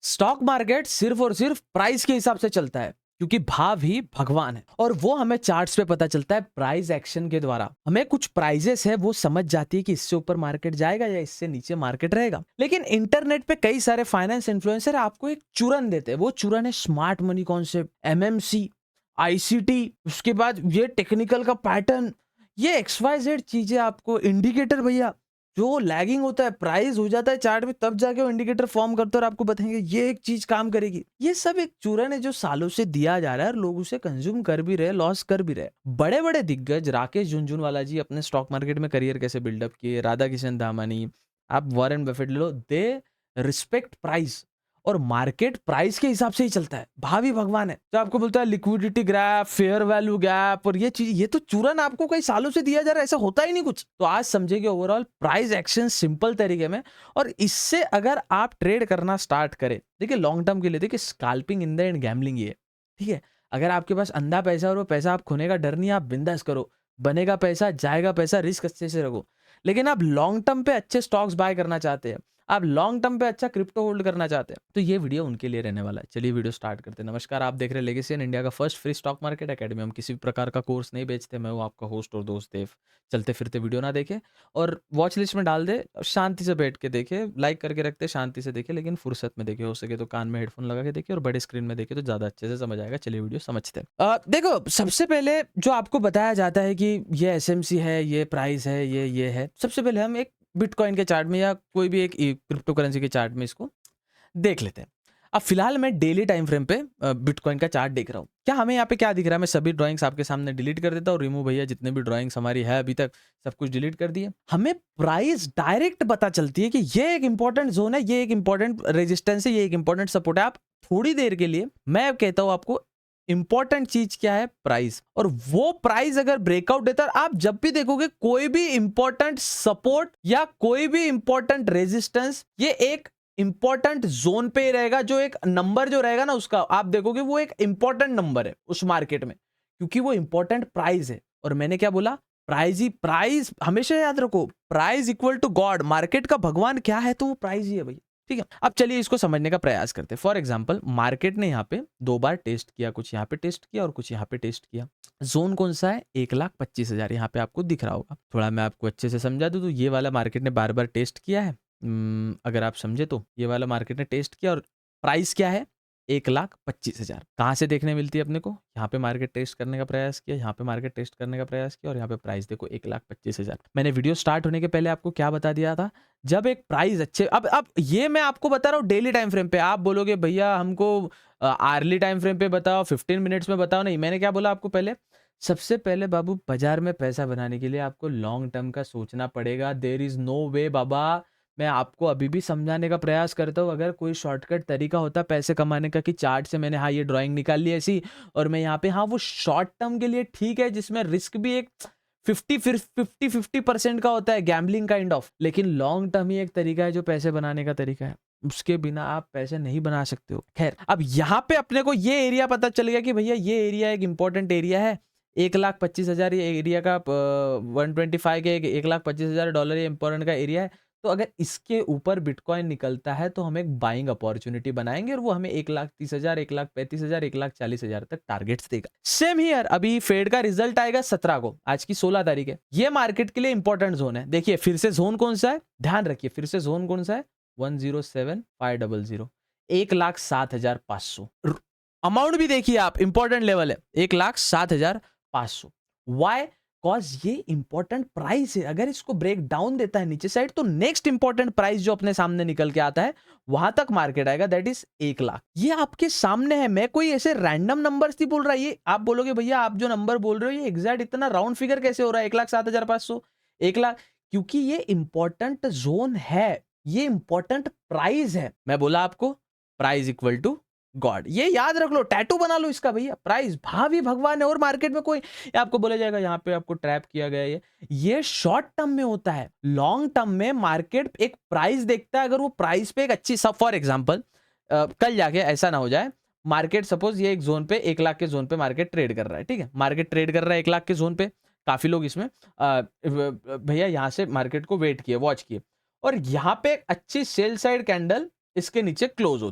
Stock market सिर्फ और सिर्फ प्राइस के हिसाब से चलता है क्योंकि भाव ही भगवान है और वो हमें चार्ट्स पे पता चलता है प्राइस एक्शन के द्वारा। हमें कुछ प्राइजेस है वो समझ जाती है कि इससे ऊपर मार्केट जाएगा या इससे नीचे मार्केट रहेगा। लेकिन इंटरनेट पे कई सारे फाइनेंस इन्फ्लुएंसर आपको एक चूरन देते हैं। वो चूरन है smart money concept, MMC, ICT, उसके बाद ये टेक्निकल का पैटर्न, ये XYZ चीजें आपको इंडिकेटर भैया जो लैगिंग होता है, प्राइस हो जाता है चार्ट में, तब जाके वो इंडिकेटर फॉर्म करते हैं और आपको बताएंगे ये एक चीज काम करेगी। ये सब एक चूरन है जो सालों से दिया जा रहा है और लोग उसे कंज्यूम कर भी रहे, लॉस कर भी रहे। बड़े बड़े दिग्गज राकेश झुनझुनवाला जी अपने स्टॉक मार्केट में करियर कैसे बिल्डअप किए, राधा किशन धामानी, आप वॉरेन बफेट ले लो, दे रिस्पेक्ट प्राइस और मार्केट प्राइस के हिसाब से ही चलता है। भावी भगवान है तो आपको बोलता है liquidity gap, fair value gap और ये चीज, ये तो चूरन आपको कई सालों से दिया जा रहा है, ऐसा होता ही नहीं कुछ। तो आज समझेंगे ओवरऑल प्राइस एक्शन सिंपल तरीके में और इससे अगर आप ट्रेड करना स्टार्ट करें, देखिए लॉन्ग टर्म के लिए, देखिए scalping in the end gambling ये, ठीक है। अगर आपके पास अंधा पैसा और वो पैसा आप खोने का डर नहीं, आप बिंदास करो, बनेगा पैसा, जाएगा पैसा, रिस्क अच्छे से रखो। लेकिन आप लॉन्ग टर्म पे अच्छे स्टॉक्स बाय करना चाहते हैं, आप लॉन्ग टर्म पे अच्छा क्रिप्टो होल्ड करना चाहते हैं, तो ये वीडियो उनके लिए रहने वाला है। चलिए वीडियो स्टार्ट करते हैं। नमस्कार, आप देख रहे हैं लेगेसी इंडिया का first free stock market academy. हम किसी भी प्रकार का कोर्स नहीं बेचते। मैं हूँ आपका होस्ट और दोस्त देव। चलते फिरते वीडियो ना देखे और वॉच लिस्ट में डाल दे, शांति से बैठ के देखे, लाइक करके रखते, शांति से देखे, लेकिन फुर्सत में देखे, हो सके तो कान में हेडफोन लगा के देखे और बड़े स्क्रीन में देखे तो ज्यादा अच्छे से समझ आएगा। चलिए वीडियो समझते हैं। देखो, सबसे पहले जो आपको बताया जाता है कि ये एसएमसी है, ये प्राइस है, ये है, सबसे पहले हम एक बिटकॉइन के चार्ट में या कोई भी एक क्रिप्टो करेंसी के चार्ट में इसको देख लेते हैं। अब फिलहाल मैं डेली टाइम फ्रेम पे बिटकॉइन का चार्ट देख रहा हूँ। क्या हमें यहाँ पे क्या दिख रहा है? मैं सभी ड्राइंग्स आपके सामने डिलीट कर देता हूँ, रिमूव भैया जितने भी ड्राइंग्स हमारी है अभी तक सब कुछ डिलीट कर दिए। हमें प्राइस डायरेक्ट पता चलती है कि ये एक इंपॉर्टेंट जोन है, ये एक इंपॉर्टेंट रेजिस्टेंस है, ये एक इंपॉर्टेंट सपोर्ट है। आप थोड़ी देर के लिए, मैं कहता हूँ आपको, इंपॉर्टेंट चीज क्या है? प्राइस। और वो प्राइस अगर ब्रेकआउट देता है, आप जब भी देखोगे कोई भी इंपॉर्टेंट सपोर्ट या कोई भी इंपॉर्टेंट रेजिस्टेंस, ये एक इंपॉर्टेंट जोन पे रहेगा। जो एक नंबर जो रहेगा ना उसका, आप देखोगे वो एक इंपॉर्टेंट नंबर है उस मार्केट में, क्योंकि वो इंपॉर्टेंट प्राइस है। और मैंने क्या बोला? प्राइस ही प्राइस। हमेशा याद रखो, price equal to god. Market का भगवान क्या है? तो वो प्राइस ही है भैया, ठीक है। अब चलिए इसको समझने का प्रयास करते हैं। फॉर एग्जांपल, मार्केट ने यहाँ पे दो बार टेस्ट किया, कुछ यहाँ पे टेस्ट किया और कुछ यहाँ पे टेस्ट किया। जोन कौन सा है? 1,25,000 यहाँ पे आपको दिख रहा होगा। थोड़ा मैं आपको अच्छे से समझा दूं तो ये वाला मार्केट ने बार बार टेस्ट किया है। अगर आप समझे तो ये वाला मार्केट ने टेस्ट किया और प्राइस क्या है? 1,25,000। कहाँ से देखने मिलती है अपने को? यहाँ पे मार्केट टेस्ट करने का प्रयास किया, यहाँ पे मार्केट टेस्ट करने का प्रयास किया और यहाँ पे प्राइस देखो 1,25,000। मैंने वीडियो स्टार्ट होने के पहले आपको क्या बता दिया था? जब एक प्राइस अच्छे, अब ये मैं आपको बता रहा हूँ डेली टाइम फ्रेम पे। आप बोलोगे भैया हमको आर्ली टाइम फ्रेम पे बताओ, 15 मिनट्स में बताओ। नहीं, मैंने क्या बोला आपको पहले? सबसे पहले बाबू, बाजार में पैसा बनाने के लिए आपको लॉन्ग टर्म का सोचना पड़ेगा। देयर इज नो वे बाबा। मैं आपको अभी भी समझाने का प्रयास करता हूँ, अगर कोई शॉर्टकट तरीका होता पैसे कमाने का कि चार्ट से मैंने हाँ ये ड्राइंग निकाल ली ऐसी और मैं यहाँ पे, हाँ वो शॉर्ट टर्म के लिए ठीक है, जिसमें रिस्क भी एक 50% का होता है, गैम्बलिंग काइंड ऑफ। लेकिन लॉन्ग टर्म ही एक तरीका है जो पैसे बनाने का तरीका है, उसके बिना आप पैसे नहीं बना सकते हो। खैर, अब यहाँ पे अपने को ये एरिया पता चल गया कि भैया ये एरिया एक इंपॉर्टेंट एरिया है। 1,25,000 ये एरिया का 125 के $1,25,000 ये इंपॉर्टेंट का एरिया है। तो अगर इसके ऊपर बिटकॉइन निकलता है तो हम एक बाइंग अपॉर्चुनिटी बनाएंगे और वो हमें 1,30,000, 1,35,000, 1,40,000 तक टारगेट्स देगा। सेम हियर, अभी फेड का रिजल्ट आएगा 17 को, आज की 16 तारीख है। ये मार्केट के लिए इंपॉर्टेंट जोन है। देखिए फिर से जोन कौन सा है, ध्यान रखिए, फिर से जोन कौन सा है? 107,500, 1,07,500। अमाउंट भी देखिए आप, इंपॉर्टेंट लेवल है 1,07,500। वाई? कॉज ये इंपॉर्टेंट प्राइस है। अगर इसको ब्रेक डाउन देता है नीचे साइड तो नेक्स्ट इंपॉर्टेंट प्राइस जो अपने सामने निकल के आता है वहां तक मार्केट आएगा, दैट इज 1,00,000। ये आपके सामने है। मैं कोई ऐसे रैंडम नंबर्स नहीं बोल रहा। ये आप बोलोगे भैया आप जो नंबर बोल रहे हो ये एग्जैक्ट इतना राउंड फिगर कैसे हो रहा है? 1,07,500, 1,00,000, क्योंकि ये इंपॉर्टेंट जोन है, ये इंपॉर्टेंट प्राइस है। मैं बोला आपको प्राइस इक्वल टू गॉड, ये याद रख लो, टैटू बना लो इसका भैया। प्राइस भावी भगवान है और मार्केट में कोई आपको बोला जाएगा यहाँ पे आपको ट्रैप किया गया है। ये शॉर्ट टर्म में होता है। लॉन्ग टर्म में मार्केट एक प्राइस देखता है। अगर वो प्राइस पे एक अच्छी, सब फॉर एग्जांपल कल जाके ऐसा ना हो जाए, मार्केट सपोज ये एक जोन पे 1,00,000 के जोन पे मार्केट ट्रेड कर रहा है, ठीक है, मार्केट ट्रेड कर रहा है 1,00,000 के जोन पे। काफी लोग इसमें भैया यहाँ से मार्केट को वेट किए, वॉच किए और यहाँ पे एक अच्छी सेल साइड कैंडल इसके नीचे क्लोज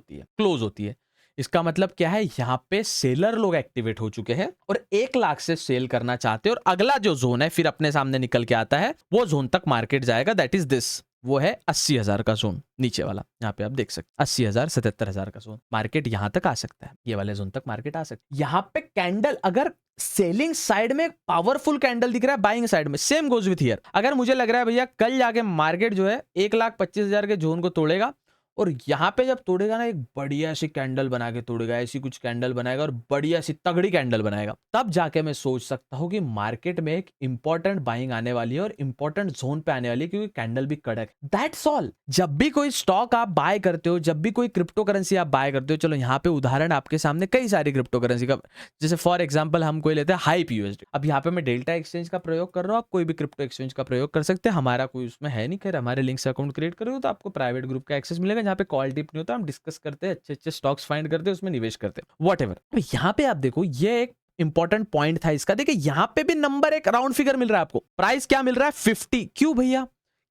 होती है। इसका मतलब क्या है, यहाँ पे सेलर लोग एक्टिवेट हो चुके हैं और 1 लाख से सेल करना चाहते हैं और अगला जो जोन है फिर अपने सामने निकल के आता है, वो जोन तक मार्केट जाएगा, दैट इज दिस, वो है 80,000 का जोन नीचे वाला। यहाँ पे आप देख सकते 80,000 77,000 का जोन, मार्केट यहां तक आ सकता है, ये वाले जोन तक मार्केट आ सकता है। यहाँ पे कैंडल अगर सेलिंग साइड में पावरफुल कैंडल दिख रहा है, बाइंग साइड में सेम गोज विथ हियर। अगर मुझे लग रहा है भैया कल जाके मार्केट जो है 1,25,000 के जोन को तोड़ेगा और यहां पे जब तोड़ेगा ना, एक बढ़िया सी कैंडल बना के तोड़ेगा, ऐसी कुछ कैंडल बनाएगा और बढ़िया सी तगड़ी कैंडल बनाएगा, तब जाके मैं सोच सकता हूं कि मार्केट में एक इंपॉर्टेंट बाइंग आने वाली है और इंपॉर्टेंट जोन पे आने वाली है, क्योंकि कैंडल भी कड़क है। That's all. जब भी कोई स्टॉक आप बाय करते हो, जब भी कोई क्रिप्टो करेंसी आप बाय करते हो, चलो यहाँ पे उदाहरण आपके सामने कई सारी क्रिप्टो करेंसी का, जैसे फॉर एग्जाम्पल हम कोई लेते हैं हाइप यूएसडी। अब यहाँ पे मैं डेल्टा एक्सचेंज का प्रयोग कर रहा हूँ, आप कोई भी क्रिप्टो एक्सचेंज का प्रयोग कर सकते हैं, हमारा कोई उसमें है नहीं। खैर हमारे लिंक से अकाउंट क्रिएट करोगे तो आपको प्राइवेट ग्रुप का एक्सेस मिलेगा, जहाँ पे कॉल टिप नहीं होता, हम डिस्कस करते हैं, अच्छे अच्छे स्टॉक्स फाइंड करते हैं, उसमें निवेश करते हैं, व्हाटएवर। यहाँ पे आप देखो, ये एक इंपॉर्टेंट पॉइंट था इसका। देखिए यहाँ पे भी नंबर एक राउंड फिगर मिल रहा है आपको, प्राइस क्या मिल रहा है 50। क्यों भैया,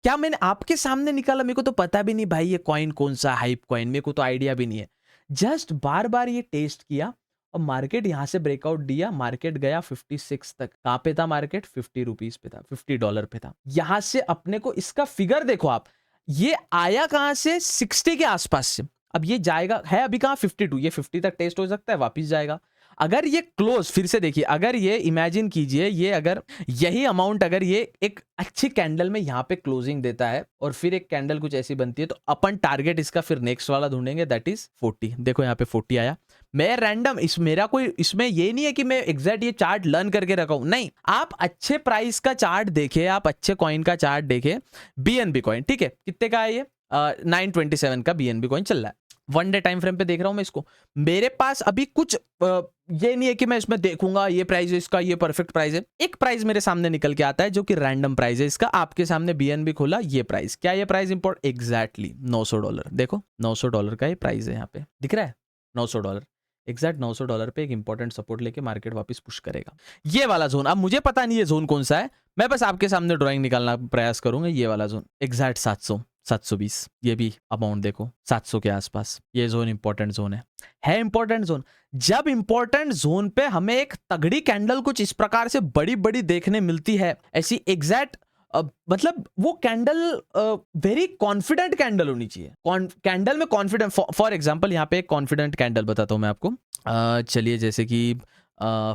क्या मैंने आपके सामने निकाला? मेरे को तो पता भी नहीं भाई ये कॉइन कौन सा, हाइप कॉइन, मेरे को तो आइडिया भी नहीं है। जस्ट बार बार ये टेस्ट किया और मार्केट यहां से ब्रेकआउट दिया, मार्केट गया 56 तक। कहां पे था मार्केट? 50 रुपीज पे था, $50 पे था। यहां से अपने को इसका फिगर देखो आप, ये आया कहां से? 60 के आसपास से। अब ये जाएगा, है अभी कहां? 52। ये 50 तक टेस्ट हो सकता है, वापिस जाएगा। अगर ये क्लोज, फिर से देखिए, अगर ये इमेजिन कीजिए, ये अगर यही अमाउंट अगर ये एक अच्छी कैंडल में यहाँ पे क्लोजिंग देता है और फिर एक कैंडल कुछ ऐसी बनती है, तो अपन टारगेट इसका फिर नेक्स्ट वाला ढूंढेंगे, दैट इज 40। देखो यहाँ पे 40 आया। मैं रैंडम मेरा कोई इसमें ये नहीं है कि मैं एग्जैक्ट ये चार्ट लर्न करके रखा हूं, नहीं। आप अच्छे प्राइस का चार्ट देखे, आप अच्छे कॉइन का चार्ट देखे। बीएनबी कॉइन, ठीक है, कितने का है ये? 927 का बीएनबी कॉइन चल रहा है। 1 डे टाइम फ्रेम पे देख रहा हूं मैं इसको। मेरे पास अभी कुछ ये नहीं है कि मैं इसमें देखूंगा ये प्राइस है इसका, ये परफेक्ट प्राइस है। एक प्राइस मेरे सामने निकल के आता है जो कि रैंडम प्राइस है इसका। आपके सामने बीएनबी खोला, ये प्राइस क्या, ये प्राइस इंपॉर्टेंट एग्जैक्टली $900। देखो $900 का ये प्राइस है, यहाँ पे दिख रहा है $900। एग्जैक्ट $900 पे एक इंपॉर्टेंट सपोर्ट लेके मार्केट वापस पुश करेगा। ये वाला जोन, अब मुझे पता नहीं ये जोन कौन सा है, मैं बस आपके सामने ड्राइंग निकालना प्रयास करूंगा। ये वाला जोन एग्जैक्ट 700-720, ये भी अमाउंट देखो 700 के आसपास। ये जोन इंपॉर्टेंट जोन है इंपॉर्टेंट जोन। जब इंपॉर्टेंट जोन पे हमें एक तगड़ी कैंडल कुछ इस प्रकार से बड़ी बड़ी देखने मिलती है, ऐसी एग्जैक्ट मतलब वो कैंडल वेरी कॉन्फिडेंट कैंडल होनी चाहिए। कैंडल में कॉन्फिडेंट, फॉर एग्जांपल यहाँ पे एक कॉन्फिडेंट कैंडल बताता हूँ मैं आपको। चलिए जैसे कि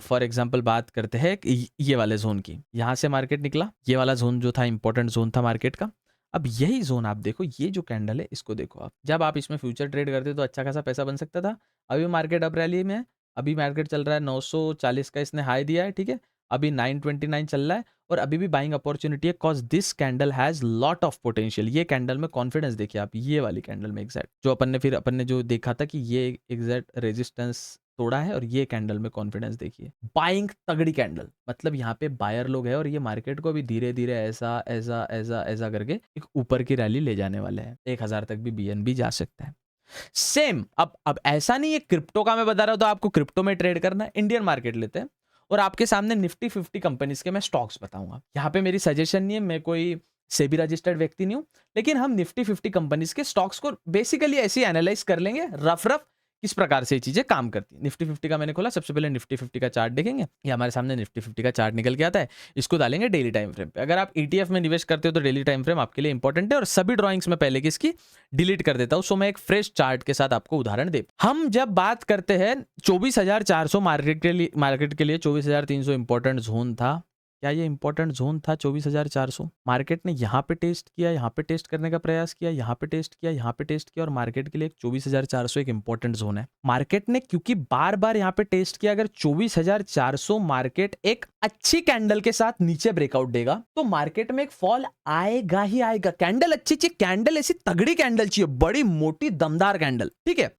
फॉर एग्जांपल बात करते हैं ये वाले जोन की। यहाँ से मार्केट निकला, ये वाला जोन जो था इंपॉर्टेंट जोन था मार्केट का। अब यही जोन आप देखो, ये जो कैंडल है इसको देखो आप, जब आप इसमें फ्यूचर ट्रेड करते तो अच्छा खासा पैसा बन सकता था। अभी मार्केट अप रैली में है, अभी मार्केट चल रहा है 940 का इसने हाई दिया है, ठीक है, अभी 929 चल रहा है और अभी भी बाइंग अपॉर्चुनिटी है, cause this candle has lot of potential. ये कैंडल में कॉन्फिडेंस देखिए आप, ये वाली कैंडल में एग्जैक्ट जो अपन ने जो देखा था कि ये एग्जैक्ट रेजिस्टेंस तोड़ा है और ये कैंडल में कॉन्फिडेंस देखिए, बाइंग तगड़ी कैंडल। मतलब यहाँ पे बायर लोग है और ये मार्केट को भी धीरे धीरे ऐसा ऐसा ऐसा ऐसा करके एक ऊपर की रैली ले जाने वाले हैं। 1000 तक भी बीएनबी जा सकता है। सेम अब ऐसा नहीं है क्रिप्टो का मैं बता रहा हूं तो आपको क्रिप्टो में ट्रेड करना है। इंडियन मार्केट लेते हैं और आपके सामने निफ्टी 50 कंपनीज के मैं स्टॉक्स बताऊंगा। यहाँ पे मेरी सजेशन नहीं है, मैं कोई सेबी रजिस्टर्ड व्यक्ति नहीं हूं, लेकिन हम निफ्टी 50 कंपनीज के स्टॉक्स को बेसिकली ऐसे ही एनालाइज कर लेंगे रफ किस प्रकार से ये चीजें काम करती है। निफ्टी 50 का मैंने खोला, सबसे पहले निफ्टी 50 का चार्ट देखेंगे। ये हमारे सामने निफ्टी 50 का चार्ट निकल के आता है, इसको डालेंगे डेली टाइम फ्रेम पे। अगर आप ईटीएफ में निवेश करते हो तो डेली टाइम फ्रेम आपके लिए इंपॉर्टेंट है और सभी ड्रॉइंग्स में पहले की इसकी डिलीट कर देता हूं, सो मैं एक फ्रेश चार्ट के साथ आपको उदाहरण दे। हम जब बात करते हैं 24,400 मार्केट के लिए 24,300 इंपॉर्टेंट जोन था। क्या ये इंपॉर्टेंट जोन था 24,400? मार्केट ने यहाँ पे टेस्ट किया, यहाँ पे टेस्ट करने का प्रयास किया, यहाँ पे टेस्ट किया, यहाँ पे टेस्ट किया और मार्केट के लिए 24,400 एक इंपॉर्टेंट जोन है। मार्केट ने क्योंकि बार बार यहाँ पे टेस्ट किया, अगर 24,400 मार्केट एक अच्छी कैंडल के साथ नीचे ब्रेकआउट देगा तो मार्केट में एक फॉल आएगा ही आएगा। कैंडल अच्छी चाहिए, कैंडल ऐसी तगड़ी कैंडल चाहिए, बड़ी मोटी दमदार कैंडल, ठीक है।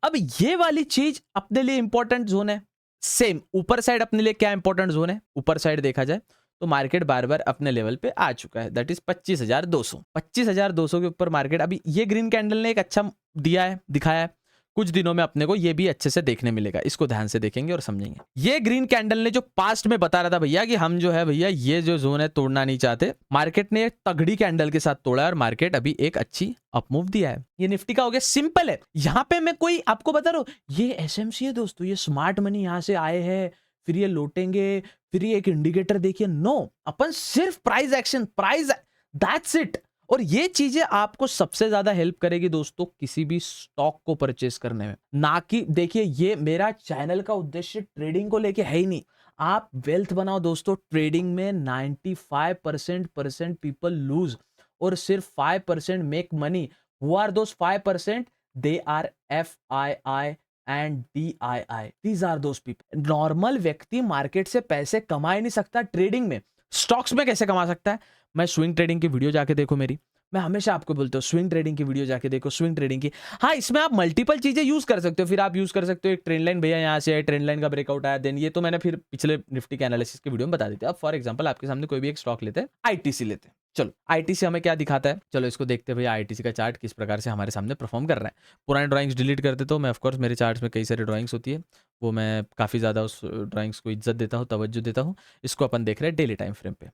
अब ये वाली चीज अपने लिए इंपॉर्टेंट जोन है। सेम ऊपर साइड अपने लिए क्या इंपॉर्टेंट जोन है? ऊपर साइड देखा जाए तो मार्केट बार बार अपने लेवल पे आ चुका है, दैट इज 25,200 के ऊपर मार्केट। अभी ये ग्रीन कैंडल ने एक अच्छा दिया है, दिखाया है, कुछ दिनों में अपने को ये भी अच्छे से देखने मिलेगा, इसको ध्यान से देखेंगे और समझेंगे। ये ग्रीन कैंडल ने जो पास्ट में बता रहा था भैया कि हम जो है भैया ये जो जोन है तोड़ना नहीं चाहते, मार्केट ने एक तगड़ी कैंडल के साथ तोड़ा है और मार्केट अभी एक अच्छी अपमूव दिया है। ये निफ्टी का हो गया, सिंपल है। यहाँ पे मैं कोई आपको बता रहा हूँ, ये एसएमसी है दोस्तों, ये स्मार्ट मनी यहाँ से आए हैं, फिर ये लौटेंगे, फिर ये एक इंडिकेटर देखिए, नो, अपन सिर्फ price action, price, that's it. और ये चीजें आपको सबसे ज्यादा हेल्प करेगी दोस्तों किसी भी स्टॉक को परचेस करने में। ना कि देखिए, ये मेरा चैनल का उद्देश्य ट्रेडिंग को लेके है ही नहीं। आप वेल्थ बनाओ दोस्तों। ट्रेडिंग में 95% पीपल लूज और सिर्फ 5% make money. Who are those 5%? They are FII and DII। These are those people. Normal व्यक्ति मार्केट से पैसे कमा ही नहीं सकता ट्रेडिंग में। स्टॉक्स में कैसे कमा सकता है? मैं स्विंग ट्रेडिंग की वीडियो जाके देखो मेरी, मैं हमेशा आपको बोलता हूँ स्विंग ट्रेडिंग की वीडियो जाके देखो, स्विंग ट्रेडिंग की। हाँ, इसमें आप मल्टीपल चीजें यूज कर सकते हो। फिर आप यूज कर सकते हो एक ट्रेंड लाइन, भैया यहाँ से ट्रेंड लाइन का ब्रेकआउट आया, देन ये तो मैंने फिर पिछले निफ्टी के एनालिसिस की वीडियो में बता देते। अब फॉर एग्जांपल आपके सामने कोई भी एक स्टॉक लेते हैं, ITC लेते हैं। चलो ITC हमें क्या दिखाता है, चलो इसको देखते हैं भैया ITC का चार्ट किस प्रकार से हमारे सामने परफॉर्म कर रहा है। पुराने ड्राइंग्स डिलीट करते तो मैं ऑफकोर्स मेरे चार्ट्स में कई सारी ड्राइंग्स होती है, वो मैं काफी ज्यादा उस ड्राइंग्स को इज्जत देता हूँ, तवज्जो देता हूँ। इसको अपन देख रहे हैं डेली टाइम फ्रेम पे।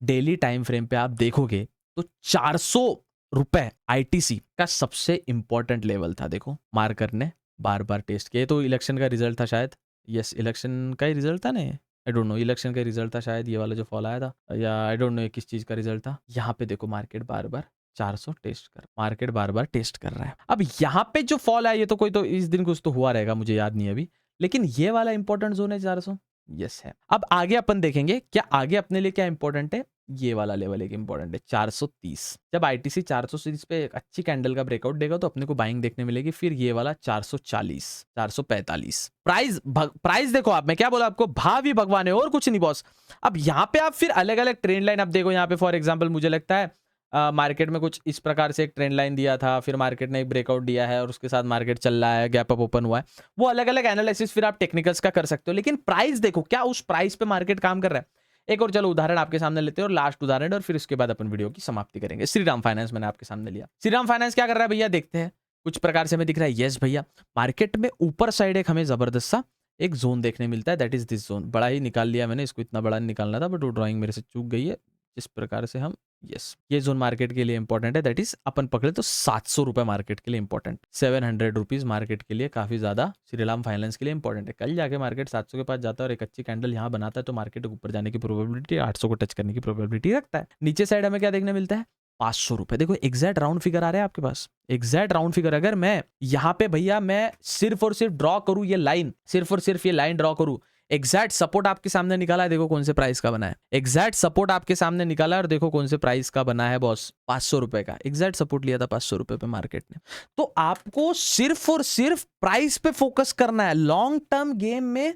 डेली टाइम फ्रेम पे आप देखोगे तो 400 रुपए ITC का सबसे इंपॉर्टेंट लेवल था। देखो मार्कर ने बार बार टेस्ट किया। तो इलेक्शन का रिजल्ट था शायद, यस इलेक्शन का ही रिजल्ट था ना, आई डोंट नो, इलेक्शन का रिजल्ट था शायद ये वाला जो फॉल आया था, या आई डोंट नो किस चीज का रिजल्ट था। यहाँ पे देखो मार्केट बार बार 400 टेस्ट कर, मार्केट बार बार टेस्ट कर रहा है। अब यहाँ पे जो फॉल है ये तो कोई तो इस दिन कुछ तो हुआ रहेगा, मुझे याद नहीं है अभी, लेकिन ये वाला इंपॉर्टेंट जोन है 400, यस है। अब आगे अपन देखेंगे क्या आगे अपने लिए क्या इंपॉर्टेंट है। ये वाला लेवल एक इंपॉर्टेंट है 430। जब ITC 430 पे एक अच्छी कैंडल का ब्रेकआउट देगा तो अपने को बाइंग देखने मिलेगी। फिर ये वाला 440, 445 प्राइस देखो आप, मैं क्या बोला आपको, भाव ही भगवान है और कुछ नहीं बॉस। अब यहाँ पे आप फिर अलग अलग ट्रेंड लाइन आप देखो। यहाँ पे फॉर एग्जाम्पल मुझे लगता है मार्केट में कुछ इस प्रकार से एक ट्रेंड लाइन दिया था, फिर मार्केट ने एक ब्रेकआउट दिया है और उसके साथ मार्केट चल रहा है, गैप अप ओपन हुआ है। वो अलग अलग एनालिसिस फिर आप टेक्निकल्स का कर सकते हो, लेकिन प्राइस देखो क्या उस प्राइस पे मार्केट काम कर रहा है। एक और चलो उदाहरण आपके सामने लेते हैं और लास्ट उदाहरण, और फिर उसके बाद अपन वीडियो की समाप्ति करेंगे। श्रीराम फाइनेंस मैंने आपके सामने लिया। श्रीराम फाइनेंस क्या कर रहा है भैया, देखते हैं। कुछ प्रकार से हमें दिख रहा है, यस भैया मार्केट में ऊपर साइड एक हमें जबरदस्त सा एक जोन देखने मिलता है, दैट इज दिस जोन। बड़ा ही निकाल लिया मैंने, इसको इतना बड़ा निकालना था बट वो ड्राइंग मेरे से चूक गई है। जिस प्रकार से हम, यस ये जोन मार्केट के लिए इंपॉर्टेंट है, दैट इज अपन पकड़े तो 700 रुपए मार्केट के लिए इंपॉर्टेंट, 700 रुपीज मार्केट के लिए काफी ज्यादा श्रीराम फाइनेंस के लिए इंपॉर्टेंट है। कल जाके मार्केट 700 के पास जाता है और एक अच्छी कैंडल यहाँ बनाता है तो मार्केट ऊपर जाने की प्रोबेबिलिटी 800 को टच करने की प्रोबेबिलिटी रखता है। नीचे साइड हमें क्या देखने मिलता है, 500 रुपए। देखो एग्जैक्ट राउंड फिगर आ रहा है आपके पास, एग्जैक्ट राउंड फिगर। अगर मैं यहाँ पे भैया मैं सिर्फ और सिर्फ ड्रॉ करूं ये लाइन, सिर्फ और सिर्फ ये लाइन ड्रॉ करूं, एग्जैक्ट सपोर्ट आपके सामने निकाला है, देखो कौन से प्राइस का बना है। एग्जैक्ट सपोर्ट आपके सामने निकाला है और देखो कौन से प्राइस का बना है बॉस, 500 रुपए का एग्जैक्ट सपोर्ट लिया था 500 रुपए पे मार्केट ने। तो आपको सिर्फ और सिर्फ प्राइस पे फोकस करना है। लॉन्ग टर्म गेम में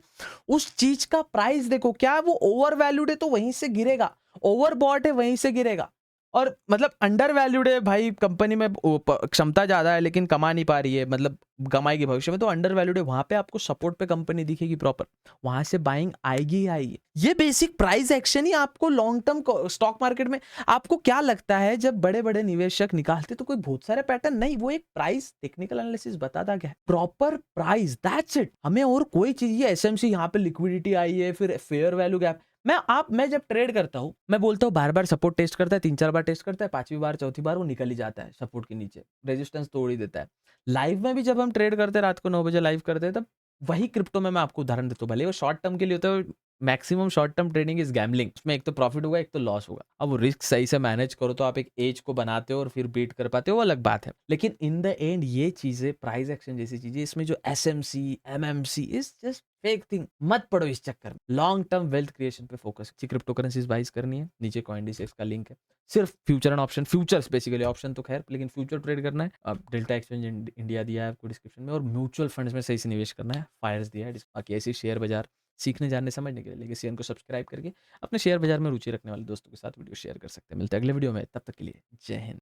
उस चीज का प्राइस देखो, क्या वो ओवर वैल्यूड है तो वहीं से गिरेगा, ओवर बॉट है वहीं से गिरेगा, और मतलब अंडर वैल्यूड है भाई, कंपनी में क्षमता ज्यादा है लेकिन कमा नहीं पा रही है, मतलब कमाएगी भविष्य में तो अंडर वैल्यूड है, वहां पे आपको सपोर्ट पे कंपनी दिखेगी प्रॉपर, वहां से बाइंग आएगी ही आएगी। ये बेसिक प्राइस एक्शन ही आपको लॉन्ग टर्म स्टॉक मार्केट में, आपको क्या लगता है जब बड़े बड़े निवेशक निकालते तो कोई बहुत सारे पैटर्न नहीं, वो एक प्राइस टेक्निकल एनालिसिस बताता क्या है, प्रॉपर प्राइस, दैट्स इट। हमें और कोई चीज, ये एसएमसी यहाँ पे लिक्विडिटी आई है, फिर फेयर वैल्यू गैप। मैं जब ट्रेड करता हूं मैं बोलता हूं बार बार सपोर्ट टेस्ट करता है, 3-4 बार टेस्ट करता है, 5वीं बार 4थी बार वो निकल ही जाता है सपोर्ट के नीचे, रेजिस्टेंस तोड़ ही देता है। लाइव में भी जब हम ट्रेड करते हैं रात को 9 बजे लाइव करते हैं, तब वही क्रिप्टो में मैं आपको उदाहरण देता हूँ, भले वो शॉर्ट टर्म के लिए होता है, maximum short term trading is gambling, उसमें एक तो प्रॉफिट होगा एक तो लॉस होगा। अब वो रिस्क सही से मैनेज करो तो आप एक एज को बनाते हो और फिर बीट कर पाते हो, वो अलग बात है। लेकिन इन द एंड ये चीजें, प्राइस एक्शन जैसी चीजें, इसमें जो SMC MMC is just fake thing, मत पड़ो इस चक्कर में। लॉन्ग टर्म वेल्थ क्रिएशन पे फोकस। क्रिप्टो करेंसीज बाइज करनी है, नीचे कॉइनडिसेक्स का लिंक है, सिर्फ future and option, futures basically, option तो खैर, लेकिन फ्यूचर ट्रेड करना है। अब डेल्टा एक्सचेंज इंडिया दिया है आपको डिस्क्रिप्शन में, और म्यूचुअल फंड्स में सही से निवेश करना है, फायर्स दिया है। बाकी ऐसी शेयर बाजार सीखने जानने समझने के लिए लेकिन चैनल को सब्सक्राइब करके अपने शेयर बाजार में रुचि रखने वाले दोस्तों के साथ वीडियो शेयर कर सकते हैं। मिलते हैं अगले वीडियो में, तब तक के लिए जय हिंद।